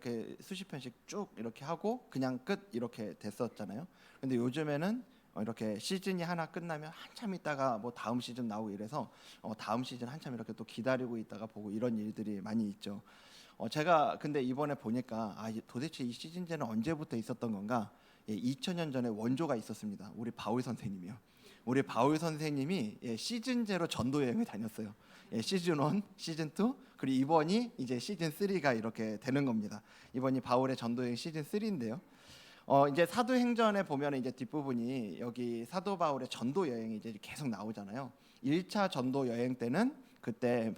이렇게 수십 편씩 쭉 이렇게 하고 그냥 끝 이렇게 됐었잖아요. 근데 요즘에는 이렇게 시즌이 하나 끝나면 한참 있다가 뭐 다음 시즌 나오고 이래서 다음 시즌 한참 이렇게 또 기다리고 있다가 보고 이런 일들이 많이 있죠. 제가 근데 이번에 보니까 도대체 이 시즌제는 언제부터 있었던 건가? 2000년 전에 원조가 있었습니다. 우리 바울 선생님이요. 우리 바울 선생님이 시즌제로 전도 여행을 다녔어요. 시즌 1, 시즌 2, 그리고 이번이 이제 시즌 3가 이렇게 되는 겁니다. 이번이 바울의 전도 여행 시즌 3인데요. 이제 사도행전에 보면 이제 뒷부분이 여기 사도 바울의 전도 여행이 이제 계속 나오잖아요. 1차 전도 여행 때는 그때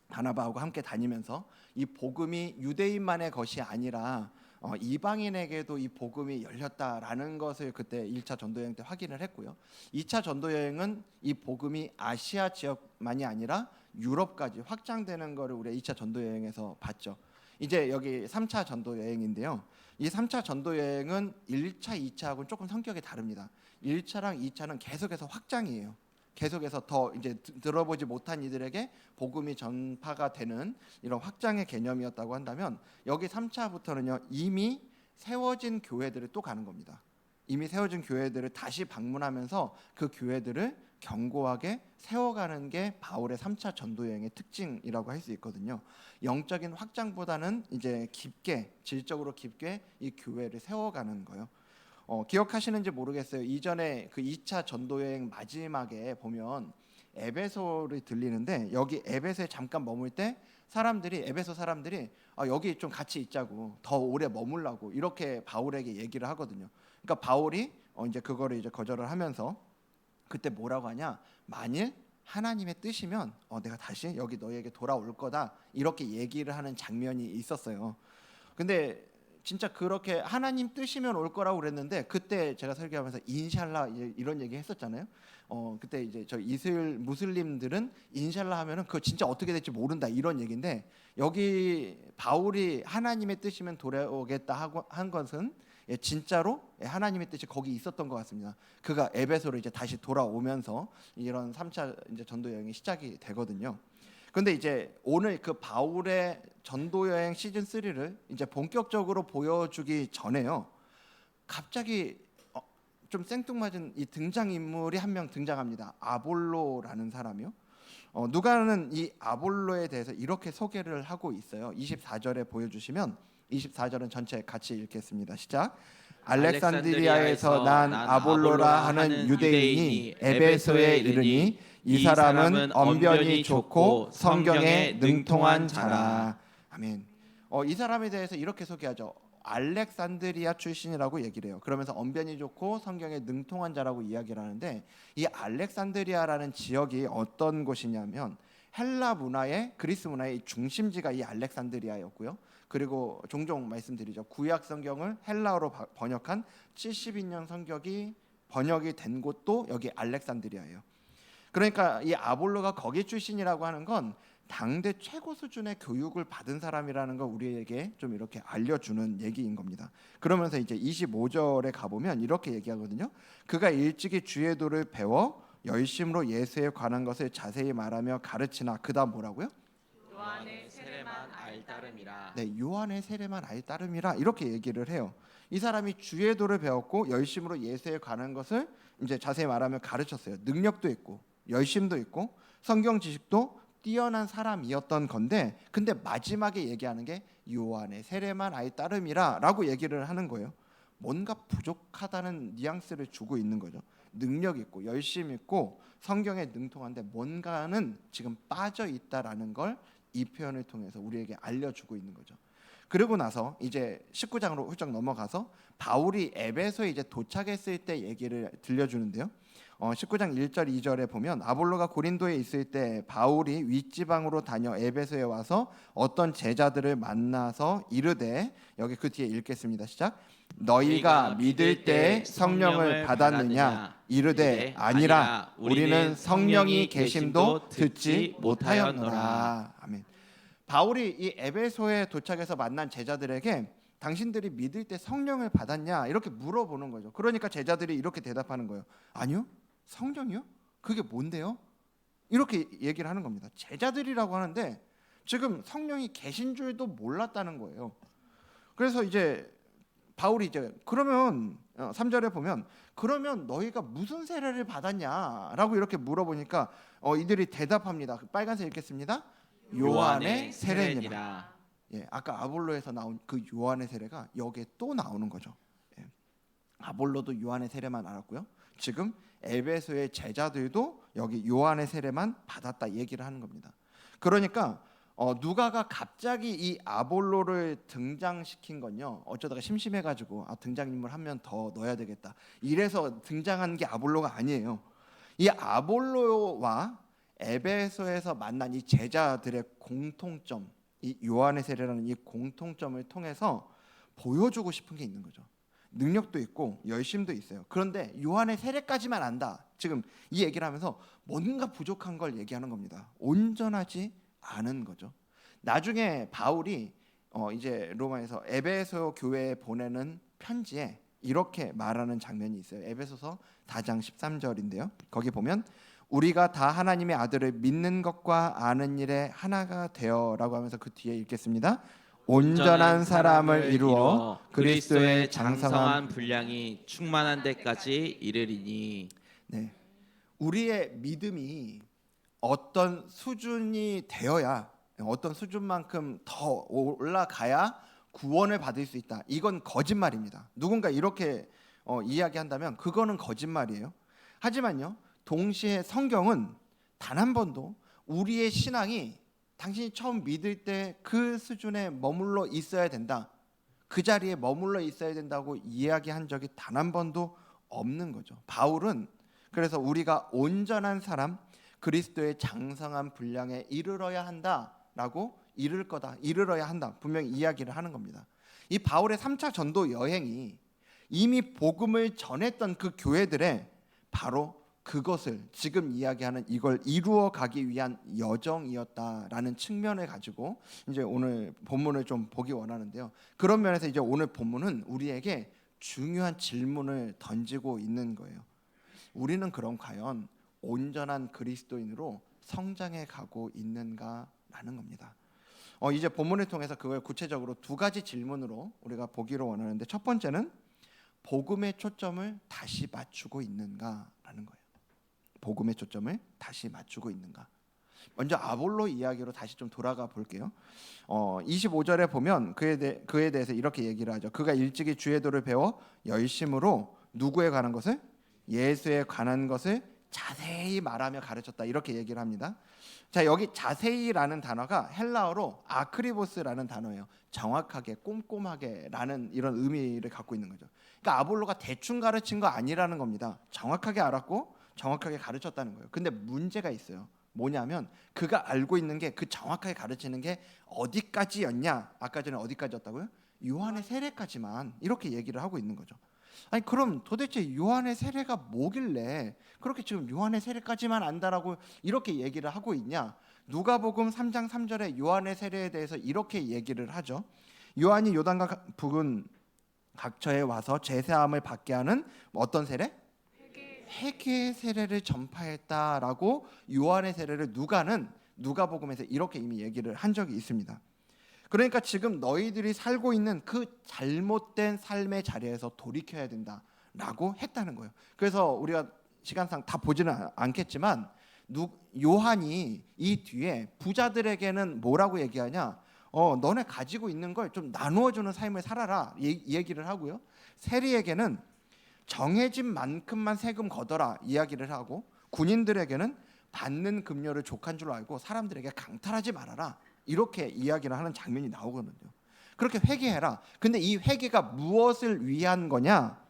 바나바하고 함께 다니면서 이 복음이 유대인만의 것이 아니라 이방인에게도 이 복음이 열렸다라는 것을 그때 1차 전도 여행 때 확인을 했고요. 2차 전도 여행은 이 복음이 아시아 지역만이 아니라 유럽까지 확장되는 것을 우리가 2차 전도 여행에서 봤죠. 이제 여기 3차 전도 여행인데요. 이 3차 전도 여행은 1차, 2차하고는 조금 성격이 다릅니다. 1차랑 2차는 계속해서 확장이에요. 계속해서 더 이제 들어보지 못한 이들에게 복음이 전파가 되는 이런 확장의 개념이었다고 한다면, 여기 3차부터는요 이미 세워진 교회들을 또 가는 겁니다. 이미 세워진 교회들을 다시 방문하면서 그 교회들을 견고하게 세워가는 게 바울의 3차 전도 여행의 특징이라고 할 수 있거든요. 영적인 확장보다는 이제 깊게, 질적으로 깊게 이 교회를 세워가는 거예요. 기억하시는지 모르겠어요. 이전에 그 2차 전도 여행 마지막에 보면 에베소를 들리는데, 여기 에베소에 잠깐 머물 때 에베소 사람들이 여기 좀 같이 있자고, 더 오래 머물라고 이렇게 바울에게 얘기를 하거든요. 그러니까 바울이 이제 그거를 이제 거절을 하면서 그때 뭐라고 하냐? 만일 하나님의 뜻이면 내가 다시 여기 너희에게 돌아올 거다, 이렇게 얘기를 하는 장면이 있었어요. 근데 진짜 그렇게 하나님 뜻이면 올 거라고 그랬는데, 그때 제가 설교하면서 인샬라 이런 얘기 했었잖아요. 그때 이제 저 이스라엘 무슬림들은 인샬라 하면은 그거 진짜 어떻게 될지 모른다 이런 얘기인데, 여기 바울이 하나님의 뜻이면 돌아오겠다 하고 한 것은 진짜로 하나님의 뜻이 거기 있었던 것 같습니다. 그가 에베소로 이제 다시 돌아오면서 이런 3차 이제 전도 여행이 시작이 되거든요. 근데 이제 오늘 그 바울의 전도 여행 시즌 3를 이제 본격적으로 보여주기 전에요, 갑자기 좀 생뚱맞은 이 등장 인물이 한 명 등장합니다. 아볼로라는 사람이요. 누가는 이 아볼로에 대해서 이렇게 소개를 하고 있어요. 24절에 보여주시면, 24절은 전체 같이 읽겠습니다. 시작. 알렉산드리아에서 난 아볼로라 하는 유대인이 에베소에 이르니 이 사람은 언변이 좋고 성경에 능통한 자라. 아멘. 이 사람에 대해서 이렇게 소개하죠. 알렉산드리아 출신이라고 얘기를 해요. 그러면서 언변이 좋고 성경에 능통한 자라고 이야기를 하는데, 이 알렉산드리아라는 지역이 어떤 곳이냐면 헬라 문화의, 그리스 문화의 중심지가 이 알렉산드리아였고요. 그리고 종종 말씀드리죠. 구약 성경을 헬라어로 번역한 70인년 성경이 번역이 된 곳도 여기 알렉산드리아예요. 그러니까 이 아볼로가 거기 출신이라고 하는 건 당대 최고 수준의 교육을 받은 사람이라는 걸 우리에게 좀 이렇게 알려주는 얘기인 겁니다. 그러면서 이제 25절에 가보면 이렇게 얘기하거든요. 그가 일찍이 주의 도를 배워 열심으로 예수에 관한 것을 자세히 말하며 가르치나. 그다음 뭐라고요? 요한의 세례만 알 따름이라. 네, 요한의 세례만 알 따름이라 이렇게 얘기를 해요. 이 사람이 주의 도를 배웠고 열심으로 예수에 관한 것을 이제 자세히 말하며 가르쳤어요. 능력도 있고 열심도 있고 성경 지식도 뛰어난 사람이었던 건데, 근데 마지막에 얘기하는 게 요한의 세례만 알 따름이라 라고 얘기를 하는 거예요. 뭔가 부족하다는 뉘앙스를 주고 있는 거죠. 능력 있고 열심 있고 성경에 능통한데 뭔가는 지금 빠져 있다라는 걸 이 표현을 통해서 우리에게 알려주고 있는 거죠. 그리고 나서 이제 19장으로 훌쩍 넘어가서 바울이 에베소에 이제 도착했을 때 얘기를 들려주는데요. 19장 1절 2절에 보면 아볼로가 고린도에 있을 때 바울이 윗지방으로 다녀 에베소에 와서 어떤 제자들을 만나서 이르되, 여기 그 뒤에 읽겠습니다. 시작. 너희가 믿을 때 성령을 받았느냐? 이르되 아니라 우리는 성령이 계심도 듣지 못하였노라. 아멘. 바울이 이 에베소에 도착해서 만난 제자들에게 당신들이 믿을 때 성령을 받았냐 이렇게 물어보는 거죠. 그러니까 제자들이 이렇게 대답하는 거예요. 아니요. 성령이요? 그게 뭔데요? 이렇게 얘기를 하는 겁니다. 제자들이라고 하는데 지금 성령이 계신 줄도 몰랐다는 거예요. 그래서 이제 바울이 이제 그러면 3절에 보면 그러면 너희가 무슨 세례를 받았냐라고 이렇게 물어보니까 이들이 대답합니다. 그 빨간색 읽겠습니다. 요한의 세례니라. 예, 아까 아볼로에서 나온 그 요한의 세례가 여기에 또 나오는 거죠. 예. 아볼로도 요한의 세례만 알았고요. 지금 에베소의 제자들도 여기 요한의 세례만 받았다 얘기를 하는 겁니다. 그러니까 누가가 갑자기 이 아볼로를 등장시킨 건요. 어쩌다가 심심해가지고 등장인물 한 명 더 넣어야 되겠다. 이래서 등장한 게 아볼로가 아니에요. 이 아볼로와 에베소에서 만난 이 제자들의 공통점, 이 요한의 세례라는 이 공통점을 통해서 보여주고 싶은 게 있는 거죠. 능력도 있고 열심도 있어요. 그런데 요한의 세례까지만 안다. 지금 이 얘기를 하면서 뭔가 부족한 걸 얘기하는 겁니다. 온전하지 않은 거죠. 나중에 바울이 이제 로마에서 에베소 교회에 보내는 편지에 이렇게 말하는 장면이 있어요. 에베소서 4장 13절인데요. 거기 보면 우리가 다 하나님의 아들을 믿는 것과 아는 일에 하나가 되어라고 하면서 그 뒤에 읽겠습니다. 온전한 사람을 이루어 그리스도의 장성한 분량이 충만한 데까지 이르리니. 네, 우리의 믿음이 어떤 수준이 되어야 어떤 수준만큼 더 올라가야 구원을 받을 수 있다. 이건 거짓말입니다. 누군가 이렇게 이야기한다면 그거는 거짓말이에요. 하지만요, 동시에 성경은 단 한 번도 우리의 신앙이 당신이 처음 믿을 때 그 수준에 머물러 있어야 된다, 그 자리에 머물러 있어야 된다고 이야기한 적이 단 한 번도 없는 거죠. 바울은 그래서 우리가 온전한 사람, 그리스도의 장성한 분량에 이르러야 한다라고 이르러야 한다 분명히 이야기를 하는 겁니다. 이 바울의 3차 전도 여행이 이미 복음을 전했던 그 교회들의 바로 그것을 지금 이야기하는 이걸 이루어 가기 위한 여정이었다라는 측면을 가지고 이제 오늘 본문을 좀 보기 원하는데요. 그런 면에서 이제 오늘 본문은 우리에게 중요한 질문을 던지고 있는 거예요. 우리는 그럼 과연 온전한 그리스도인으로 성장해 가고 있는가라는 겁니다. 이제 본문을 통해서 그걸 구체적으로 두 가지 질문으로 우리가 보기로 원하는데, 첫 번째는 복음의 초점을 다시 맞추고 있는가라는 거예요. 복음의 초점을 다시 맞추고 있는가. 먼저 아볼로 이야기로 다시 좀 돌아가 볼게요. 25절에 보면 그에 대해서 이렇게 얘기를 하죠. 그가 일찍이 주의 도를 배워 열심으로 누구에 관한 것을? 예수에 관한 것을 자세히 말하며 가르쳤다. 이렇게 얘기를 합니다. 자, 여기 자세히라는 단어가 헬라어로 아크리보스라는 단어예요. 정확하게, 꼼꼼하게라는 이런 의미를 갖고 있는 거죠. 그러니까 아볼로가 대충 가르친 거 아니라는 겁니다. 정확하게 알았고 정확하게 가르쳤다는 거예요. 근데 문제가 있어요. 뭐냐면 그가 알고 있는 게, 그 정확하게 가르치는 게 어디까지였냐? 아까 전에 어디까지였다고요? 요한의 세례까지만, 이렇게 얘기를 하고 있는 거죠. 아니 그럼 도대체 요한의 세례가 뭐길래 그렇게 지금 요한의 세례까지만 안다라고 이렇게 얘기를 하고 있냐? 누가복음 3장 3절에 요한의 세례에 대해서 이렇게 얘기를 하죠. 요한이 요단강 부근 각처에 와서 제사함을 받게 하는 어떤 세례? 회개의 세례를 전파했다라고 요한의 세례를 누가복음에서 이렇게 이미 얘기를 한 적이 있습니다. 그러니까 지금 너희들이 살고 있는 그 잘못된 삶의 자리에서 돌이켜야 된다라고 했다는 거예요. 그래서 우리가 시간상 다 보지는 않겠지만 요한이 이 뒤에 부자들에게는 뭐라고 얘기하냐? 너네 가지고 있는 걸 좀 나누어주는 삶을 살아라 얘기를 하고요. 세리에게는 정해진 만큼만 세금 걷어라 이야기를 하고, 군인들에게는 받는 급료를 족한 줄 알고 사람들에게 강탈하지 말아라 이렇게 이야기를 하는 장면이 나오거든요. 그렇게 회개해라. 근데 이 회개가 무엇을 위한 거냐?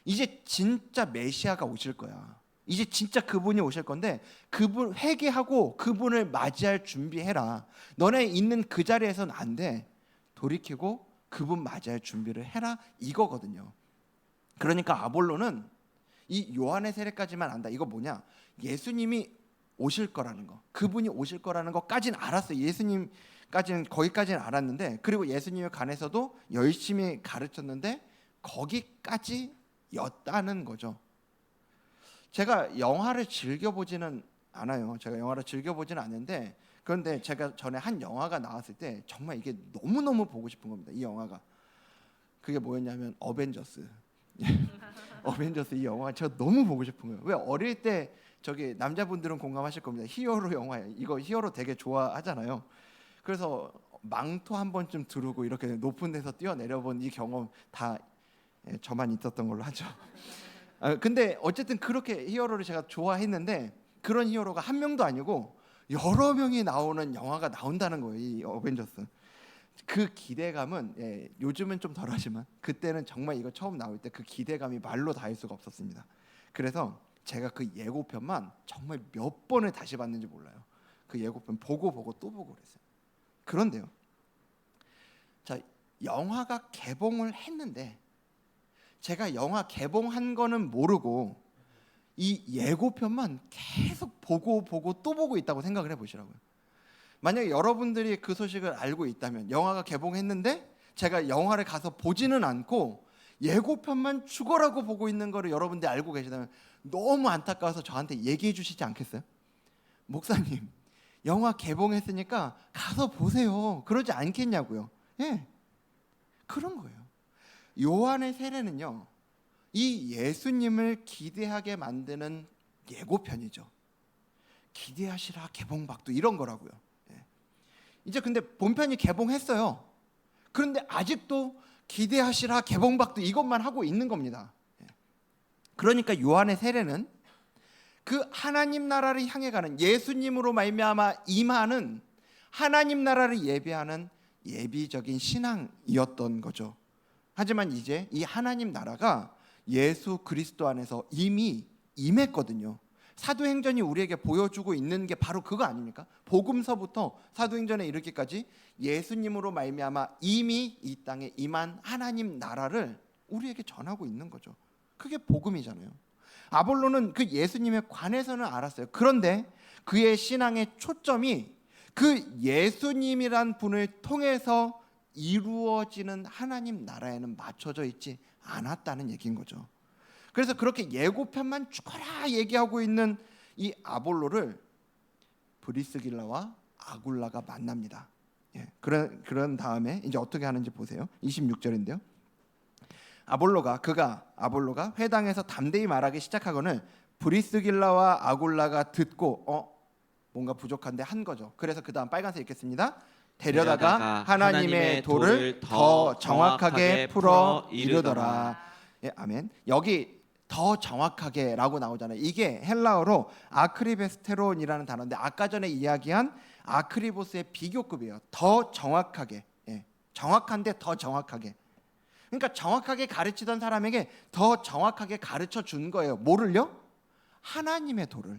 이제 진짜 메시아가 오실 거야. 이제 진짜 그분이 오실 건데 그분 회개하고 그분을 맞이할 준비해라. 너네 있는 그 자리에서는 안 돼. 돌이키고 그분 맞이할 준비를 해라 이거거든요. 그러니까 아볼로는 이 요한의 세례까지만 안다. 이거 뭐냐? 예수님이 오실 거라는 거, 그분이 오실 거라는 것까지는 알았어요. 예수님까지는 거기까지는 알았는데, 그리고 예수님에 관해서도 열심히 가르쳤는데 거기까지였다는 거죠. 제가 영화를 즐겨보지는 않아요. 않는데 그런데 제가 전에 한 영화가 나왔을 때 정말 이게 너무너무 보고 싶은 겁니다. 이 영화가 그게 뭐였냐면 어벤져스. 어벤져스 이 영화 제가 너무 보고 싶은 거예요. 왜 어릴 때 저기 남자분들은 공감하실 겁니다. 히어로 영화예요. 이거 히어로 되게 좋아하잖아요. 그래서 망토 한 번쯤 두르고 이렇게 높은 데서 뛰어내려본 이 경험 다 저만 있었던 걸로 하죠. 근데 어쨌든 그렇게 히어로를 제가 좋아했는데 그런 히어로가 한 명도 아니고 여러 명이 나오는 영화가 나온다는 거예요. 이 어벤져스. 그 기대감은 요즘은 좀 덜하지만 그때는 정말 이거 처음 나올 때 그 기대감이 말로 다 할 수가 없었습니다. 그래서 제가 그 예고편만 정말 몇 번을 다시 봤는지 몰라요. 그 예고편 보고 또 보고 그랬어요. 그런데요, 자, 영화가 개봉을 했는데 제가 영화 개봉한 거는 모르고 이 예고편만 계속 보고 또 보고 있다고 생각을 해보시라고요. 만약에 여러분들이 그 소식을 알고 있다면 영화가 개봉했는데 제가 영화를 가서 보지는 않고 예고편만 죽어라고 보고 있는 거를 여러분들이 알고 계시다면 너무 안타까워서 저한테 얘기해 주시지 않겠어요? 목사님, 영화 개봉했으니까 가서 보세요. 그러지 않겠냐고요. 예, 그런 거예요. 요한의 세례는요, 이 예수님을 기대하게 만드는 예고편이죠. 기대하시라 개봉박두 이런 거라고요. 이제 근데 본편이 개봉했어요. 그런데 아직도 기대하시라 개봉박두 이것만 하고 있는 겁니다. 그러니까 요한의 세례는 그 하나님 나라를 향해 가는 예수님으로 말미암아 임하는 하나님 나라를 예비하는 예비적인 신앙이었던 거죠. 하지만 이제 이 하나님 나라가 예수 그리스도 안에서 이미 임했거든요. 사도행전이 우리에게 보여주고 있는 게 바로 그거 아닙니까? 복음서부터 사도행전에 이르기까지 예수님으로 말미암아 이미 이 땅에 임한 하나님 나라를 우리에게 전하고 있는 거죠. 그게 복음이잖아요. 아볼로는 그 예수님에 관해서는 알았어요. 그런데 그의 신앙의 초점이 그 예수님이란 분을 통해서 이루어지는 하나님 나라에는 맞춰져 있지 않았다는 얘기인 거죠. 그래서 그렇게 예고편만 죽어라 얘기하고 있는 이 아볼로를 브리스길라와 아굴라가 만납니다. 그런 다음에 이제 어떻게 하는지 보세요. 26절인데요. 아볼로가 회당에서 담대히 말하기 시작하거늘 브리스길라와 아굴라가 듣고 뭔가 부족한데 한 거죠. 그래서 그 다음 빨간색 읽겠습니다. 데려다가 하나님의 도를 더 정확하게 풀어 이르더라. 아멘. 여기 더 정확하게라고 나오잖아요. 이게 헬라어로 아크리베스테론이라는 단어인데 아까 전에 이야기한 아크리보스의 비교급이에요. 더 정확하게, 정확한데 더 정확하게. 그러니까 정확하게 가르치던 사람에게 더 정확하게 가르쳐 준 거예요. 뭐를요? 하나님의 도를.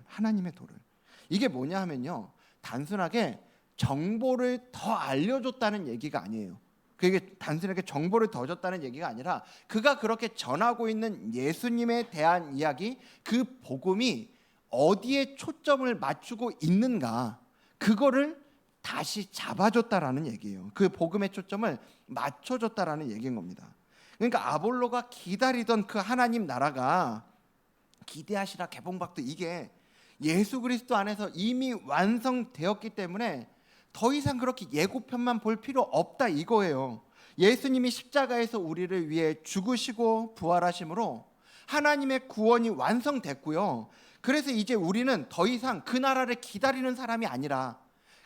이게 뭐냐 하면요, 단순하게 정보를 더 알려줬다는 얘기가 아니에요. 그게 단순하게 정보를 더 줬다는 얘기가 아니라 그가 그렇게 전하고 있는 예수님에 대한 이야기, 그 복음이 어디에 초점을 맞추고 있는가, 그거를 다시 잡아줬다라는 얘기예요. 그 복음의 초점을 맞춰줬다라는 얘기인 겁니다. 그러니까 아볼로가 기다리던 그 하나님 나라가 기대하시라 개봉박도 이게 예수 그리스도 안에서 이미 완성되었기 때문에 더 이상 그렇게 예고편만 볼 필요 없다 이거예요. 예수님이 십자가에서 우리를 위해 죽으시고 부활하심으로 하나님의 구원이 완성됐고요. 그래서 이제 우리는 더 이상 그 나라를 기다리는 사람이 아니라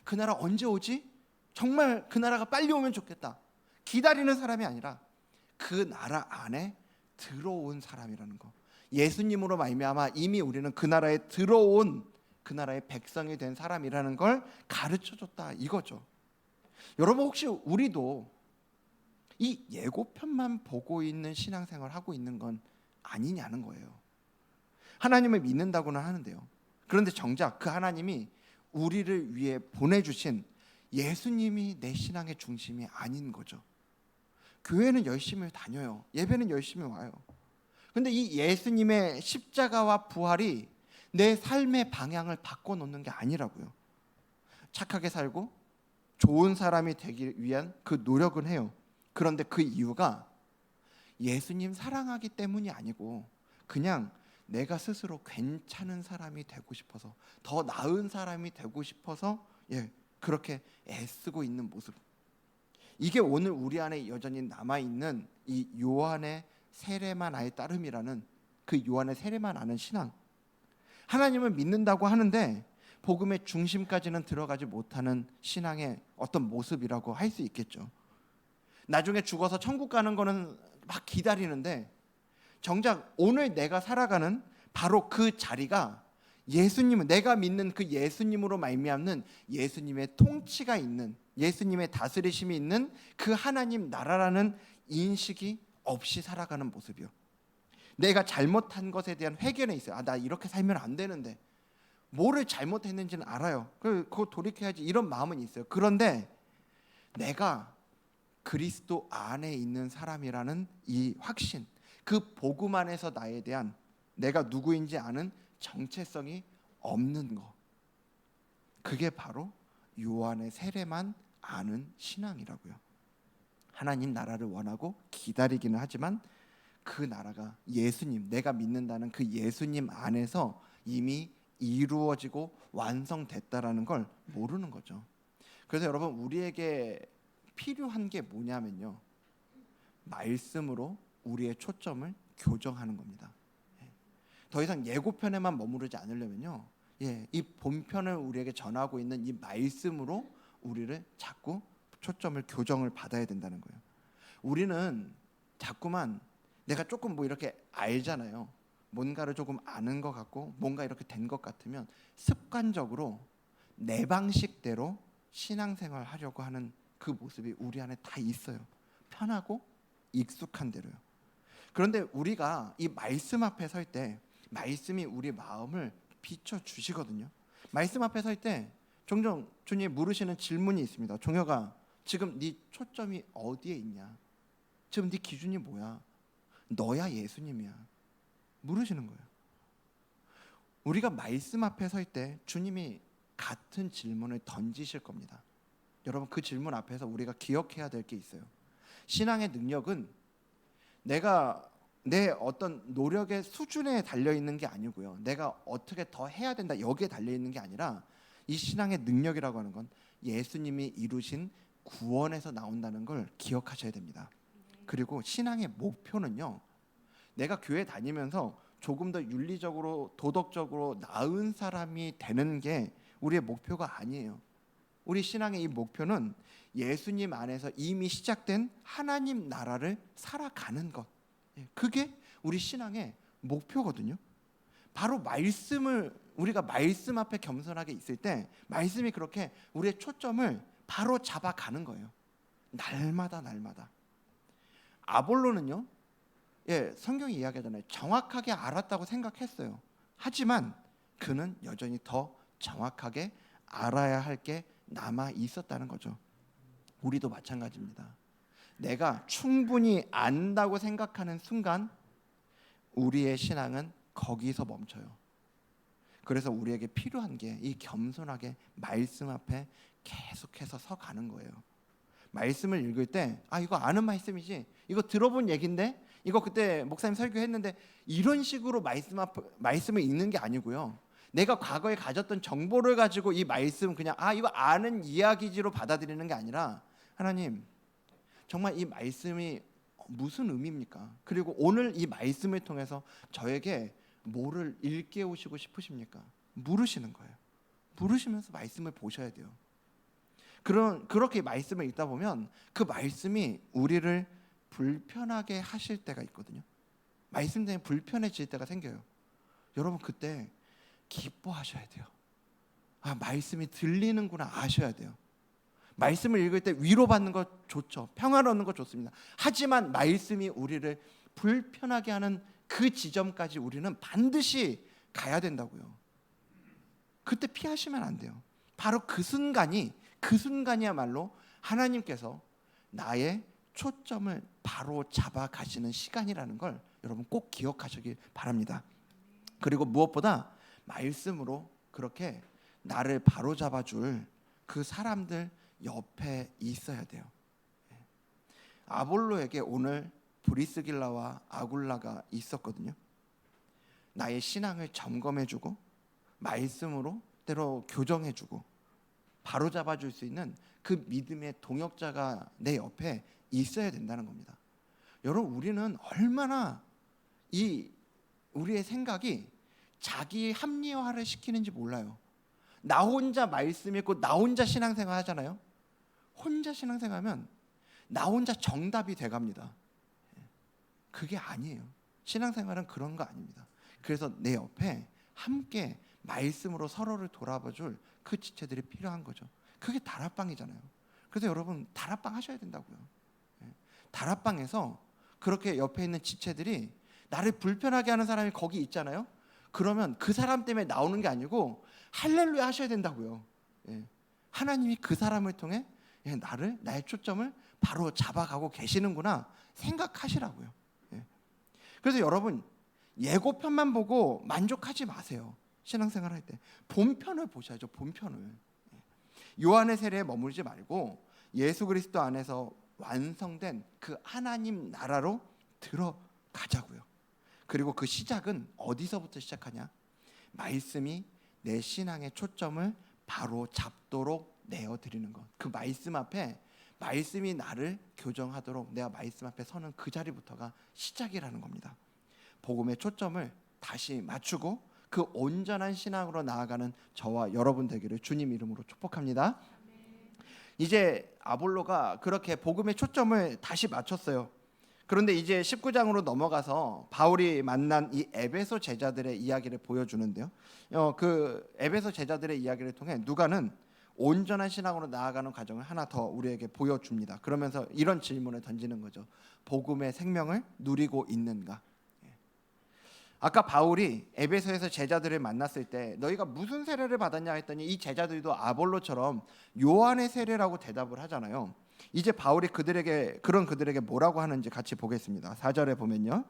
그 나라 언제 오지? 정말 그 나라가 빨리 오면 좋겠다. 기다리는 사람이 아니라 그 나라 안에 들어온 사람이라는 거. 예수님으로 말미암아 이미 우리는 그 나라에 들어온 그 나라의 백성이 된 사람이라는 걸 가르쳐줬다 이거죠. 여러분 혹시 우리도 이 예고편만 보고 있는 신앙생활 하고 있는 건 아니냐는 거예요. 하나님을 믿는다고는 하는데요. 그런데 정작 그 하나님이 우리를 위해 보내주신 예수님이 내 신앙의 중심이 아닌 거죠. 교회는 열심히 다녀요. 예배는 열심히 와요. 근데 이 예수님의 십자가와 부활이 내 삶의 방향을 바꿔놓는 게 아니라고요. 착하게 살고 좋은 사람이 되기 위한 그 노력은 해요. 그런데 그 이유가 예수님 사랑하기 때문이 아니고 그냥 내가 스스로 괜찮은 사람이 되고 싶어서, 더 나은 사람이 되고 싶어서 그렇게 애쓰고 있는 모습, 이게 오늘 우리 안에 여전히 남아있는 이 요한의 세례만 아의 따름이라는 그 요한의 세례만 아는 신앙. 하나님을 믿는다고 하는데 복음의 중심까지는 들어가지 못하는 신앙의 어떤 모습이라고 할 수 있겠죠. 나중에 죽어서 천국 가는 거는 막 기다리는데 정작 오늘 내가 살아가는 바로 그 자리가 예수님은, 내가 믿는 그 예수님으로 말미암는 예수님의 통치가 있는, 예수님의 다스리심이 있는 그 하나님 나라라는 인식이 없이 살아가는 모습이요. 내가 잘못한 것에 대한 회개는 있어요. 나 이렇게 살면 안 되는데, 뭐를 잘못했는지는 알아요. 그거 돌이켜야지, 이런 마음은 있어요. 그런데 내가 그리스도 안에 있는 사람이라는 이 확신, 그 복음 안에서 나에 대한 내가 누구인지 아는 정체성이 없는 거, 그게 바로 요한의 세례만 아는 신앙이라고요. 하나님 나라를 원하고 기다리기는 하지만 그 나라가 예수님, 내가 믿는다는 그 예수님 안에서 이미 이루어지고 완성됐다라는 걸 모르는 거죠. 그래서 여러분, 우리에게 필요한 게 뭐냐면요, 말씀으로 우리의 초점을 교정하는 겁니다. 더 이상 예고편에만 머무르지 않으려면요, 이 본편을 우리에게 전하고 있는 이 말씀으로 우리를 자꾸 초점을 교정을 받아야 된다는 거예요. 우리는 자꾸만 내가 조금 뭐 이렇게 알잖아요. 뭔가를 조금 아는 것 같고 뭔가 이렇게 된 것 같으면 습관적으로 내 방식대로 신앙생활 하려고 하는 그 모습이 우리 안에 다 있어요. 편하고 익숙한 대로요. 그런데 우리가 이 말씀 앞에 설 때 말씀이 우리 마음을 비춰주시거든요. 말씀 앞에 설 때 종종 주님 물으시는 질문이 있습니다. 종혁아, 지금 네 초점이 어디에 있냐? 지금 네 기준이 뭐야? 너야 예수님이야? 물으시는 거예요. 우리가 말씀 앞에 설 때 주님이 같은 질문을 던지실 겁니다. 여러분, 그 질문 앞에서 우리가 기억해야 될 게 있어요. 신앙의 능력은 내가 내 어떤 노력의 수준에 달려 있는 게 아니고요, 내가 어떻게 더 해야 된다 여기에 달려 있는 게 아니라, 이 신앙의 능력이라고 하는 건 예수님이 이루신 구원에서 나온다는 걸 기억하셔야 됩니다. 그리고 신앙의 목표는요, 내가 교회 다니면서 조금 더 윤리적으로 도덕적으로 나은 사람이 되는 게 우리의 목표가 아니에요. 우리 신앙의 이 목표는 예수님 안에서 이미 시작된 하나님 나라를 살아가는 것, 그게 우리 신앙의 목표거든요. 바로 말씀을, 우리가 말씀 앞에 겸손하게 있을 때 말씀이 그렇게 우리의 초점을 바로 잡아가는 거예요. 날마다. 아볼로는요, 성경이 이야기하잖아요. 정확하게 알았다고 생각했어요. 하지만 그는 여전히 더 정확하게 알아야 할 게 남아 있었다는 거죠. 우리도 마찬가지입니다. 내가 충분히 안다고 생각하는 순간 우리의 신앙은 거기서 멈춰요. 그래서 우리에게 필요한 게 이 겸손하게 말씀 앞에 계속해서 서 가는 거예요. 말씀을 읽을 때 이거 아는 말씀이지, 이거 들어본 얘긴데, 이거 그때 목사님 설교했는데, 이런 식으로 말씀을 읽는 게 아니고요, 내가 과거에 가졌던 정보를 가지고 이 말씀 그냥 이거 아는 이야기지로 받아들이는 게 아니라, 하나님 정말 이 말씀이 무슨 의미입니까? 그리고 오늘 이 말씀을 통해서 저에게 뭐를 일깨우시고 싶으십니까? 물으시는 거예요. 물으시면서 말씀을 보셔야 돼요. 그렇게 말씀을 읽다 보면 그 말씀이 우리를 불편하게 하실 때가 있거든요. 말씀 때문에 불편해질 때가 생겨요. 여러분, 그때 기뻐하셔야 돼요. 말씀이 들리는구나 아셔야 돼요. 말씀을 읽을 때 위로받는 것 좋죠. 평화를 얻는 것 좋습니다. 하지만 말씀이 우리를 불편하게 하는 그 지점까지 우리는 반드시 가야 된다고요. 그때 피하시면 안 돼요. 바로 그 순간이야말로 하나님께서 나의 초점을 바로 잡아 가시는 시간이라는 걸 여러분 꼭 기억하시길 바랍니다. 그리고 무엇보다 말씀으로 그렇게 나를 바로 잡아줄 그 사람들 옆에 있어야 돼요. 아볼로에게 오늘 브리스길라와 아굴라가 있었거든요. 나의 신앙을 점검해주고 말씀으로 때로 교정해주고, 바로잡아 줄 수 있는 그 믿음의 동역자가 내 옆에 있어야 된다는 겁니다. 여러분, 우리는 얼마나 이 우리의 생각이 자기 합리화를 시키는지 몰라요. 나 혼자 말씀 읽고 나 혼자 신앙생활 하잖아요. 혼자 신앙생활하면 나 혼자 정답이 돼갑니다. 그게 아니에요. 신앙생활은 그런 거 아닙니다. 그래서 내 옆에 함께 말씀으로 서로를 돌아봐줄 그 지체들이 필요한 거죠. 그게 다락방이잖아요. 그래서 여러분, 다락방 하셔야 된다고요. 다락방에서 그렇게 옆에 있는 지체들이 나를 불편하게 하는 사람이 거기 있잖아요. 그러면 그 사람 때문에 나오는 게 아니고 할렐루야 하셔야 된다고요. 하나님이 그 사람을 통해 나의 초점을 바로 잡아가고 계시는구나 생각하시라고요. 그래서 여러분, 예고편만 보고 만족하지 마세요. 신앙생활 할 때 본편을 보셔야죠. 본편을. 요한의 세례에 머무르지 말고 예수 그리스도 안에서 완성된 그 하나님 나라로 들어가자고요. 그리고 그 시작은 어디서부터 시작하냐? 말씀이 내 신앙의 초점을 바로 잡도록 내어드리는 것. 그 말씀 앞에, 말씀이 나를 교정하도록 내가 말씀 앞에 서는 그 자리부터가 시작이라는 겁니다. 복음의 초점을 다시 맞추고 그 온전한 신앙으로 나아가는 저와 여러분 되기를 주님 이름으로 축복합니다. 이제 아볼로가 그렇게 복음의 초점을 다시 맞췄어요. 그런데 이제 19장으로 넘어가서 바울이 만난 이 에베소 제자들의 이야기를 보여주는데요. 그 에베소 제자들의 이야기를 통해 누가는 온전한 신앙으로 나아가는 과정을 하나 더 우리에게 보여줍니다. 그러면서 이런 질문을 던지는 거죠. 복음의 생명을 누리고 있는가? 아까 바울이 에베소에서 제자들을 만났을 때 너희가 무슨 세례를 받았냐 했더니 이 제자들도 아볼로처럼 요한의 세례라고 대답을 하잖아요. 이제 바울이 그들에게 뭐라고 하는지 같이 보겠습니다. 4절에 보면요.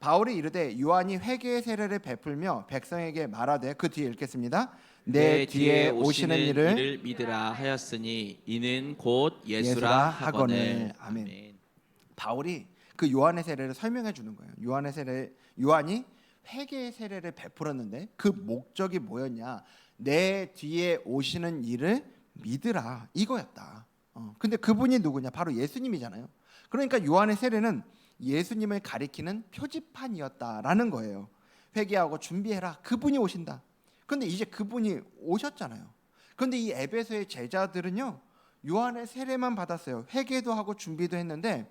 바울이 이르되 요한이 회개의 세례를 베풀며 백성에게 말하되, 그 뒤에 읽겠습니다. 내 뒤에 오시는 이를 믿으라 하였으니 이는 곧 예수라 예수라 하거늘. 하거늘. 아멘. 바울이 그 요한의 세례를 설명해 주는 거예요. 요한이 회개의 세례를 베풀었는데 그 목적이 뭐였냐? 내 뒤에 오시는 이를 믿으라, 이거였다. 근데 그분이 누구냐? 바로 예수님이잖아요. 그러니까 요한의 세례는 예수님을 가리키는 표지판이었다라는 거예요. 회개하고 준비해라, 그분이 오신다. 근데 이제 그분이 오셨잖아요. 근데 이 에베소의 제자들은요, 요한의 세례만 받았어요. 회개도 하고 준비도 했는데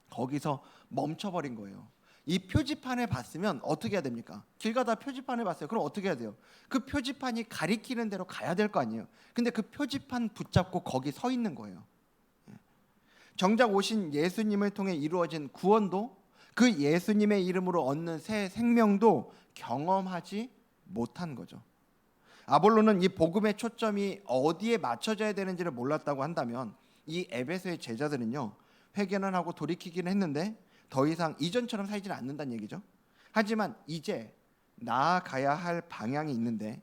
거기서 멈춰버린 거예요. 이 표지판을 봤으면 어떻게 해야 됩니까? 길 가다 표지판을 봤어요. 그럼 어떻게 해야 돼요? 그 표지판이 가리키는 대로 가야 될 거 아니에요. 근데 그 표지판 붙잡고 거기 서 있는 거예요. 정작 오신 예수님을 통해 이루어진 구원도, 그 예수님의 이름으로 얻는 새 생명도 경험하지 못한 거죠. 아볼로는 이 복음의 초점이 어디에 맞춰져야 되는지를 몰랐다고 한다면, 이 에베소의 제자들은요, 회개는 하고 돌이키기는 했는데 더 이상 이전처럼 살지는 않는다는 얘기죠. 하지만 이제 나아가야 할 방향이 있는데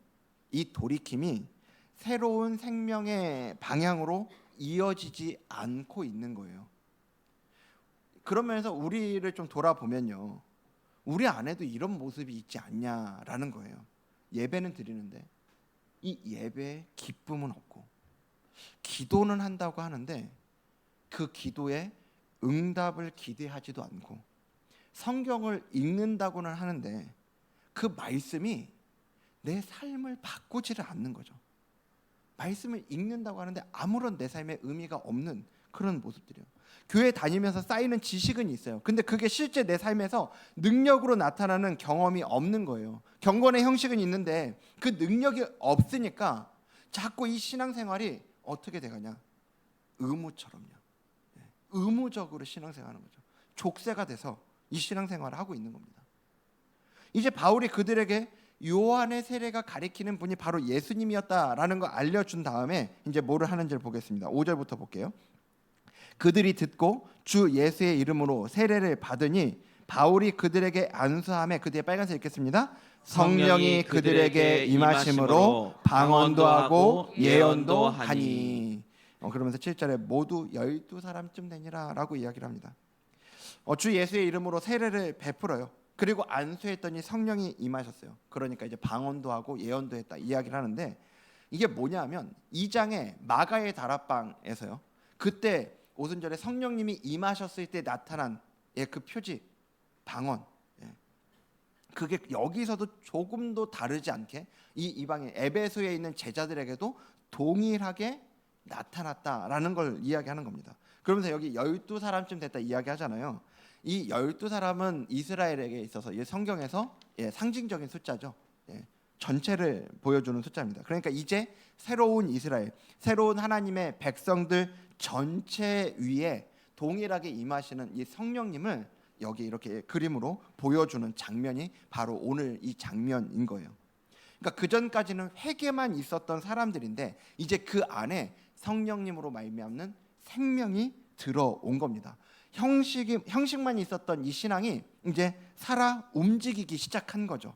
이 돌이킴이 새로운 생명의 방향으로 이어지지 않고 있는 거예요. 그러면서 우리를 좀 돌아보면요, 우리 안에도 이런 모습이 있지 않냐라는 거예요. 예배는 드리는데 이 예배에 기쁨은 없고, 기도는 한다고 하는데 그 기도에 응답을 기대하지도 않고, 성경을 읽는다고는 하는데 그 말씀이 내 삶을 바꾸지를 않는 거죠. 말씀을 읽는다고 하는데 아무런 내 삶에 의미가 없는 그런 모습들이에요. 교회 다니면서 쌓이는 지식은 있어요. 근데 그게 실제 내 삶에서 능력으로 나타나는 경험이 없는 거예요. 경건의 형식은 있는데 그 능력이 없으니까 자꾸 이 신앙생활이 어떻게 돼가냐? 의무처럼요. 의무적으로 신앙생활하는 거죠. 족쇄가 돼서 이 신앙생활을 하고 있는 겁니다. 이제 바울이 그들에게 요한의 세례가 가리키는 분이 바로 예수님이었다라는 걸 알려준 다음에 이제 뭐를 하는지를 보겠습니다. 5절부터 볼게요. 그들이 듣고 주 예수의 이름으로 세례를 받으니 바울이 그들에게 안수하며, 그 뒤에 빨간색 읽겠습니다. 성령이 그들에게 임하심으로 방언도 하고 예언도 하니. 그러면서 7절에 모두 12사람쯤 되니라 라고 이야기를 합니다. 주 예수의 이름으로 세례를 베풀어요. 그리고 안수했더니 성령이 임하셨어요. 그러니까 이제 방언도 하고 예언도 했다 이야기를 하는데, 이게 뭐냐면 2장의 마가의 다락방에서요. 그때 오순절에 성령님이 임하셨을 때 나타난 그 표지 방언. 그게 여기서도 조금도 다르지 않게 이 이방인 에베소에 있는 제자들에게도 동일하게 나타났다라는 걸 이야기하는 겁니다. 그러면서 여기 12사람쯤 됐다 이야기하잖아요. 이 12사람은 이스라엘에게 있어서 성경에서 상징적인 숫자죠. 전체를 보여주는 숫자입니다. 그러니까 이제 새로운 이스라엘, 새로운 하나님의 백성들 전체 위에 동일하게 임하시는 이 성령님을 여기 이렇게 그림으로 보여주는 장면이 바로 오늘 이 장면인 거예요. 그러니까 그 전까지는 회개만 있었던 사람들인데 이제 그 안에 성령님으로 말미암는 생명이 들어온 겁니다. 형식만 있었던 이 신앙이 이제 살아 움직이기 시작한 거죠.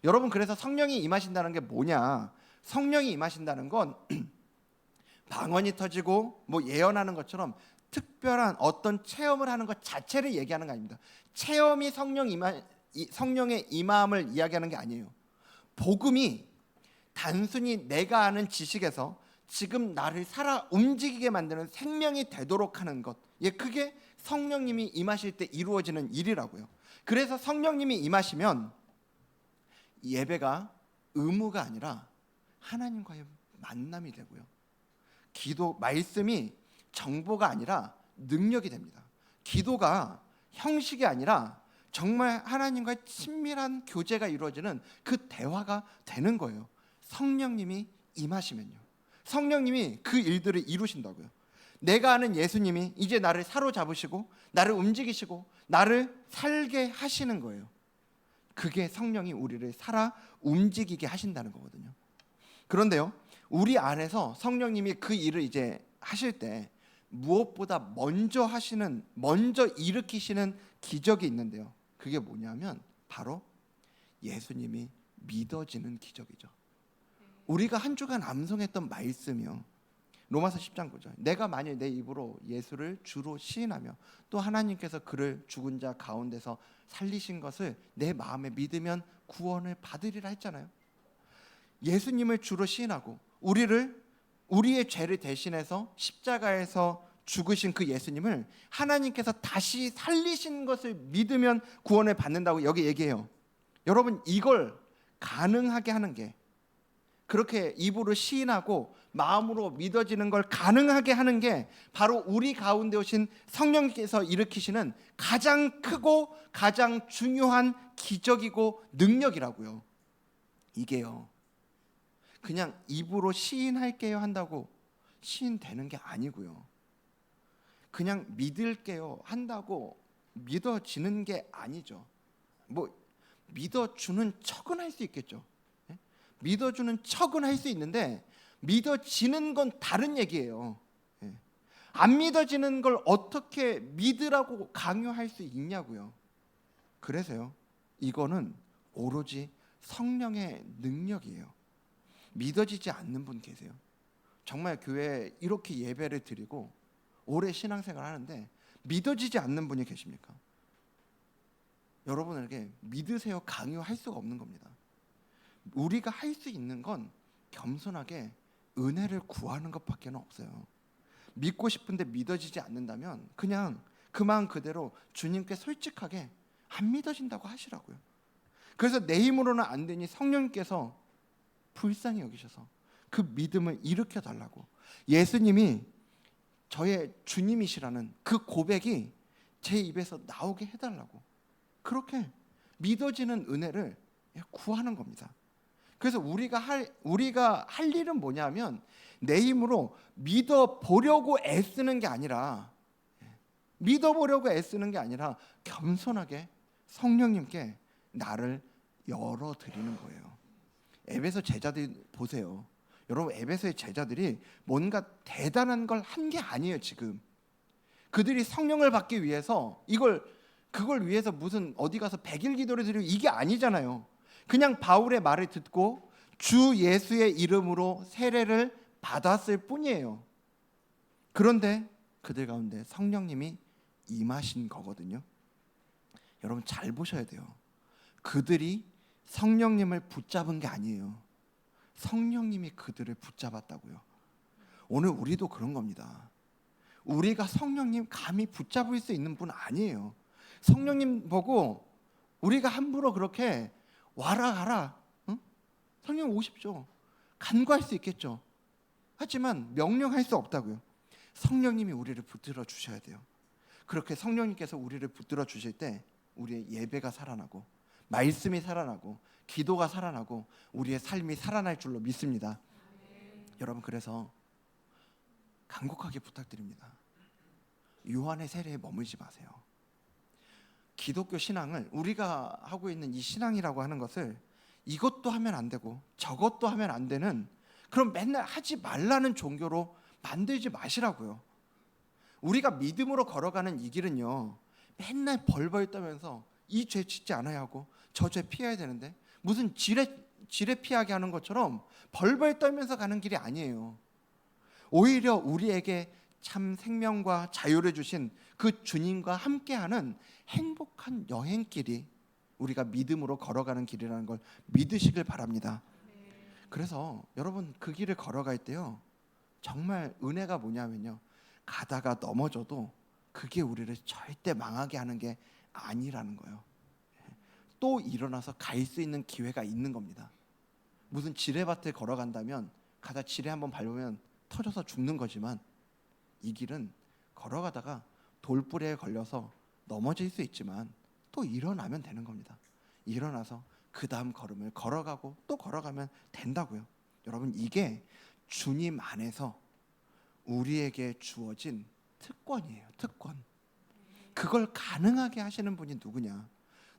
여러분, 그래서 성령이 임하신다는 게 뭐냐? 성령이 임하신다는 건 방언이 터지고 뭐 예언하는 것처럼 특별한 어떤 체험을 하는 것 자체를 얘기하는 거 아닙니다. 체험이 성령의 임함을 이야기하는 게 아니에요. 복음이 단순히 내가 아는 지식에서 지금 나를 살아 움직이게 만드는 생명이 되도록 하는 것. 그게 성령님이 임하실 때 이루어지는 일이라고요. 그래서 성령님이 임하시면 예배가 의무가 아니라 하나님과의 만남이 되고요. 기도 말씀이 정보가 아니라 능력이 됩니다. 기도가 형식이 아니라 정말 하나님과의 친밀한 교제가 이루어지는 그 대화가 되는 거예요. 성령님이 임하시면요. 성령님이 그 일들을 이루신다고요. 내가 아는 예수님이 이제 나를 사로잡으시고 나를 움직이시고 나를 살게 하시는 거예요. 그게 성령이 우리를 살아 움직이게 하신다는 거거든요. 그런데요, 우리 안에서 성령님이 그 일을 이제 하실 때 무엇보다 먼저 일으키시는 기적이 있는데요. 그게 뭐냐면 바로 예수님이 믿어지는 기적이죠. 우리가 한 주간 암송했던 말씀이요. 로마서 10장 9절. 내가 만일 내 입으로 예수를 주로 시인하며 또 하나님께서 그를 죽은 자 가운데서 살리신 것을 내 마음에 믿으면 구원을 받으리라 했잖아요. 예수님을 주로 시인하고 우리의 죄를 대신해서 십자가에서 죽으신 그 예수님을 하나님께서 다시 살리신 것을 믿으면 구원을 받는다고 여기 얘기해요. 여러분, 이걸 가능하게 하는 게, 그렇게 입으로 시인하고 마음으로 믿어지는 걸 가능하게 하는 게 바로 우리 가운데 오신 성령께서 일으키시는 가장 크고 가장 중요한 기적이고 능력이라고요. 이게요, 그냥 입으로 시인할게요 한다고 시인되는 게 아니고요. 그냥 믿을게요 한다고 믿어지는 게 아니죠. 뭐 믿어주는 척은 할 수 있겠죠. 믿어주는 척은 할 수 있는데 믿어지는 건 다른 얘기예요. 안 믿어지는 걸 어떻게 믿으라고 강요할 수 있냐고요. 그래서요, 이거는 오로지 성령의 능력이에요. 믿어지지 않는 분 계세요? 정말 교회에 이렇게 예배를 드리고 오래 신앙생활 하는데 믿어지지 않는 분이 계십니까? 여러분에게 믿으세요 강요할 수가 없는 겁니다. 우리가 할 수 있는 건 겸손하게 은혜를 구하는 것밖에 없어요. 믿고 싶은데 믿어지지 않는다면 그냥 그 마음 그대로 주님께 솔직하게 안 믿어진다고 하시라고요. 그래서 내 힘으로는 안 되니 성령님께서 불쌍히 여기셔서 그 믿음을 일으켜 달라고, 예수님이 저의 주님이시라는 그 고백이 제 입에서 나오게 해달라고, 그렇게 믿어지는 은혜를 구하는 겁니다. 그래서 우리가 할 일은 뭐냐면 내 힘으로 믿어보려고 애쓰는 게 아니라 겸손하게 성령님께 나를 열어드리는 거예요. 에베소 제자들 보세요. 여러분, 에베소의 제자들이 뭔가 대단한 걸 한 게 아니에요. 지금 그들이 성령을 받기 위해서 그걸 위해서 무슨 어디 가서 100일 기도를 드리고 이게 아니잖아요. 그냥 바울의 말을 듣고 주 예수의 이름으로 세례를 받았을 뿐이에요. 그런데 그들 가운데 성령님이 임하신 거거든요. 여러분, 잘 보셔야 돼요. 그들이 성령님을 붙잡은 게 아니에요. 성령님이 그들을 붙잡았다고요. 오늘 우리도 그런 겁니다. 우리가 성령님 감히 붙잡을 수 있는 분 아니에요. 성령님 보고 우리가 함부로 그렇게 와라 가라, 응? 성령 오십시오, 간구할 수 있겠죠. 하지만 명령할 수 없다고요. 성령님이 우리를 붙들어 주셔야 돼요. 그렇게 성령님께서 우리를 붙들어 주실 때 우리의 예배가 살아나고 말씀이 살아나고 기도가 살아나고 우리의 삶이 살아날 줄로 믿습니다. 여러분, 그래서 간곡하게 부탁드립니다. 요한의 세례에 머물지 마세요. 기독교 신앙을, 우리가 하고 있는 이 신앙이라고 하는 것을 이것도 하면 안 되고 저것도 하면 안 되는, 그럼 맨날 하지 말라는 종교로 만들지 마시라고요. 우리가 믿음으로 걸어가는 이 길은요, 맨날 벌벌 떠면서 이 죄 짓지 않아야 하고 저 죄 피해야 되는데 무슨 지레 피하게 하는 것처럼 벌벌 떨면서 가는 길이 아니에요. 오히려 우리에게 참 생명과 자유를 주신 그 주님과 함께하는 행복한 여행길이 우리가 믿음으로 걸어가는 길이라는 걸 믿으시길 바랍니다. 그래서 여러분, 그 길을 걸어갈 때요, 정말 은혜가 뭐냐면요, 가다가 넘어져도 그게 우리를 절대 망하게 하는 게 아니라는 거예요. 또 일어나서 갈 수 있는 기회가 있는 겁니다. 무슨 지뢰밭을 걸어간다면 가다 지뢰 한번 밟으면 터져서 죽는 거지만, 이 길은 걸어가다가 돌부리에 걸려서 넘어질 수 있지만 또 일어나면 되는 겁니다. 일어나서 그 다음 걸음을 걸어가고 또 걸어가면 된다고요. 여러분, 이게 주님 안에서 우리에게 주어진 특권이에요. 특권. 그걸 가능하게 하시는 분이 누구냐?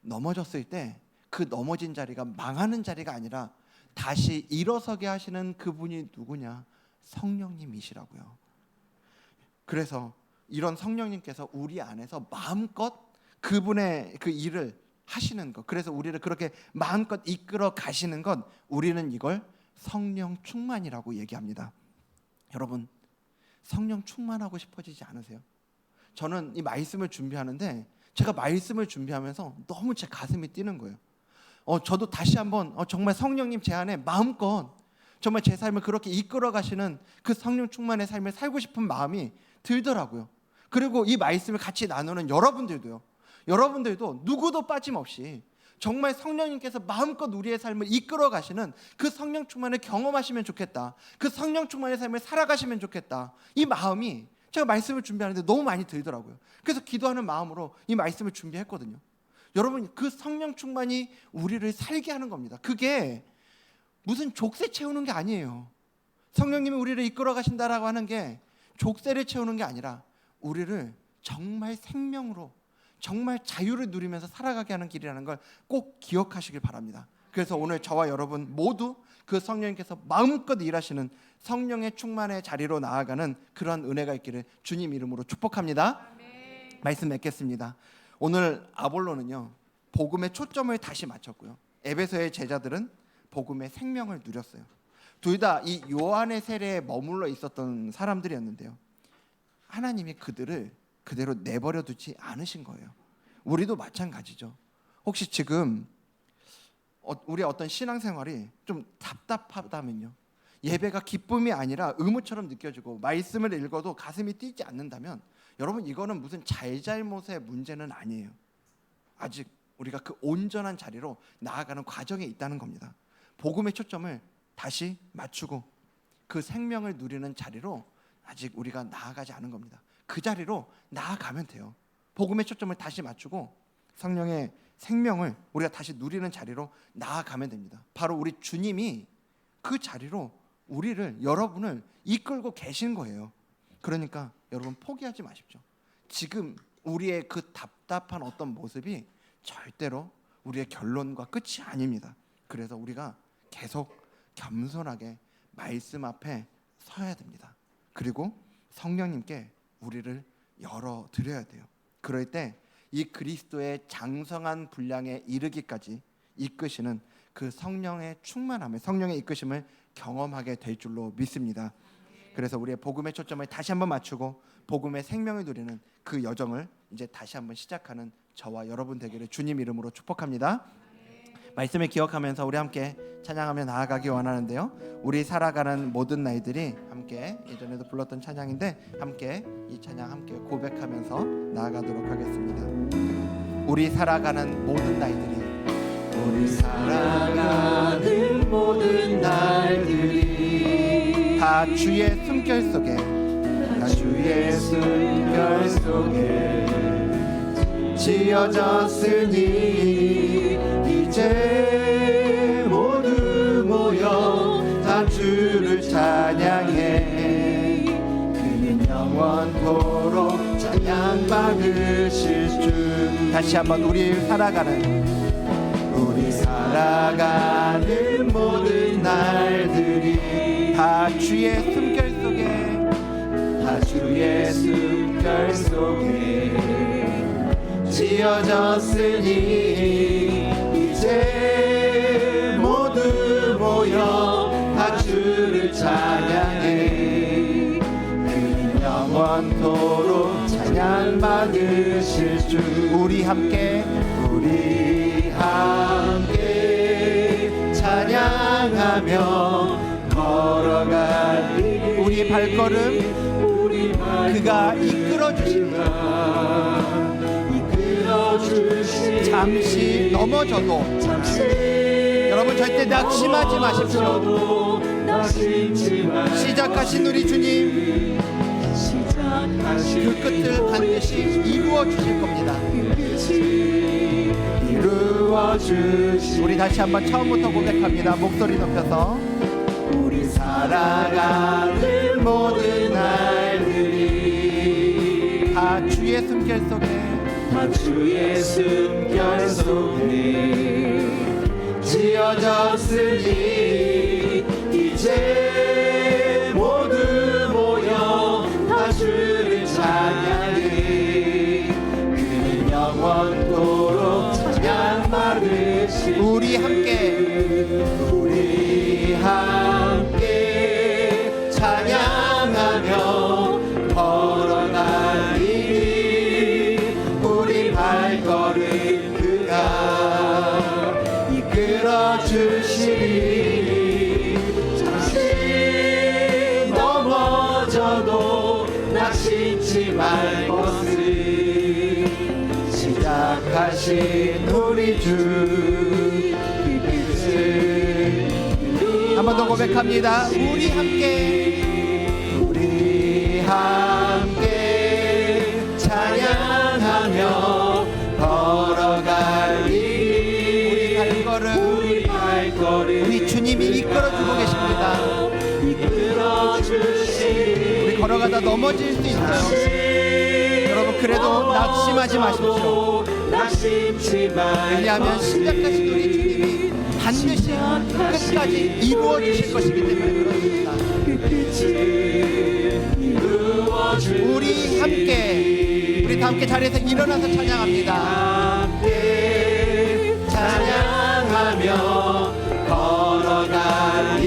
넘어졌을 때 그 넘어진 자리가 망하는 자리가 아니라 다시 일어서게 하시는 그분이 누구냐? 성령님이시라고요. 그래서 이런 성령님께서 우리 안에서 마음껏 그분의 그 일을 하시는 것, 그래서 우리를 그렇게 마음껏 이끌어 가시는 것, 우리는 이걸 성령 충만이라고 얘기합니다. 여러분, 성령 충만하고 싶어지지 않으세요? 저는 이 말씀을 준비하는데 제가 말씀을 준비하면서 너무 제 가슴이 뛰는 거예요. 저도 다시 한번 정말 성령님 제 안에 마음껏 정말 제 삶을 그렇게 이끌어 가시는 그 성령 충만의 삶을 살고 싶은 마음이 들더라고요. 그리고 이 말씀을 같이 나누는 여러분들도 누구도 빠짐없이 정말 성령님께서 마음껏 우리의 삶을 이끌어 가시는 그 성령 충만을 경험하시면 좋겠다, 그 성령 충만의 삶을 살아가시면 좋겠다, 이 마음이 제가 말씀을 준비하는데 너무 많이 들더라고요. 그래서 기도하는 마음으로 이 말씀을 준비했거든요. 여러분, 그 성령 충만이 우리를 살게 하는 겁니다. 그게 무슨 족쇄 채우는 게 아니에요. 성령님이 우리를 이끌어 가신다라고 하는 게 족쇄를 채우는 게 아니라 우리를 정말 생명으로, 정말 자유를 누리면서 살아가게 하는 길이라는 걸 꼭 기억하시길 바랍니다. 그래서 오늘 저와 여러분 모두 그 성령님께서 마음껏 일하시는 성령의 충만의 자리로 나아가는 그러한 은혜가 있기를 주님 이름으로 축복합니다. 말씀 맺겠습니다. 오늘 아볼로는요, 복음의 초점을 다시 맞췄고요, 에베소의 제자들은 복음의 생명을 누렸어요. 둘 다 이 요한의 세례에 머물러 있었던 사람들이었는데요, 하나님이 그들을 그대로 내버려 두지 않으신 거예요. 우리도 마찬가지죠. 혹시 지금 우리의 어떤 신앙생활이 좀 답답하다면요, 예배가 기쁨이 아니라 의무처럼 느껴지고 말씀을 읽어도 가슴이 뛰지 않는다면, 여러분, 이거는 무슨 잘잘못의 문제는 아니에요. 아직 우리가 그 온전한 자리로 나아가는 과정에 있다는 겁니다. 복음의 초점을 다시 맞추고 그 생명을 누리는 자리로 아직 우리가 나아가지 않은 겁니다. 그 자리로 나아가면 돼요. 복음의 초점을 다시 맞추고 성령의 생명을 우리가 다시 누리는 자리로 나아가면 됩니다. 바로 우리 주님이 그 자리로 우리를, 여러분을 이끌고 계신 거예요. 그러니까 여러분, 포기하지 마십시오. 지금 우리의 그 답답한 어떤 모습이 절대로 우리의 결론과 끝이 아닙니다. 그래서 우리가 계속 겸손하게 말씀 앞에 서야 됩니다. 그리고 성령님께 우리를 열어드려야 돼요. 그럴 때 이 그리스도의 장성한 분량에 이르기까지 이끄시는 그 성령의 충만함을, 성령의 이끄심을 경험하게 될 줄로 믿습니다. 그래서 우리의 복음의 초점을 다시 한번 맞추고 복음의 생명을 누리는 그 여정을 이제 다시 한번 시작하는 저와 여러분 되기를 주님 이름으로 축복합니다. 말씀을 기억하면서 우리 함께 찬양하며 나아가기 원하는데요. 우리 살아가는 모든 날들이 함께 예전에도 불렀던 찬양인데 함께 이 찬양 함께 고백하면서 나아가도록 하겠습니다. 우리 살아가는 모든 날들이 우리 살아가는 모든 날들이 다 주의 숨결 속에 다 주의 숨결 속에 지어졌으니 이제 모두 모여 다 주를 찬양해 그는 영원토록 찬양받으실 주. 다시 한번 우리 살아가는 모든 날들이 다 주의 숨결 속에 다 주의 숨결 속에 지어졌으니 이제 모두 모여 다 주를 찬양해 그는 영원토록 찬양받으실 주. 우리 함께 찬양하며 걸어가리. 우리 발걸음 그가 이끌어 주신다. 잠시 넘어져도 여러분 절대 낙심하지 마십시오. 시작하신 우리 주님 그 끝을 반드시 이루어 주실 겁니다. 우리 다시 한번 처음부터 고백합니다. 목소리 높여서 우리 살아가는 모든 날들이 다 주의 숨결 속에 다 주의 숨결 속에 지어졌으니 이제 모두 모여 다 주를 찬양해 그는 영원토록 찬양받으시. 우리 함께 찬양하며 걸어가리. 우리 발걸음 그가 이끌어 주시리. 잠시 넘어져도 낙심치 말 것을 시작하신 우리 주 한 번 더 고백합니다. 우리 함께 찬양하며 걸어가리. 우리 발걸음 우리 주님이 이끌어주고 계십니다. 우리 걸어가다 넘어질 수 있어요. 여러분 그래도 낙심하지 마십시오. 왜냐하면 시작하신 우리 주님이 반드시 끝까지 이루어 주실 것이기 때문에 그렇습니다. 우리 다 함께 자리에서 일어나서 찬양합니다. 찬양하며 걸어가리.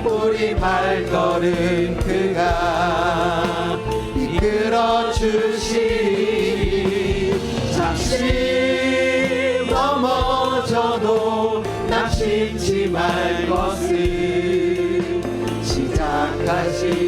우리 발걸음 그가 이끌어 주시리. 잠시 넘어져도 낙심치 말 것을 시작하시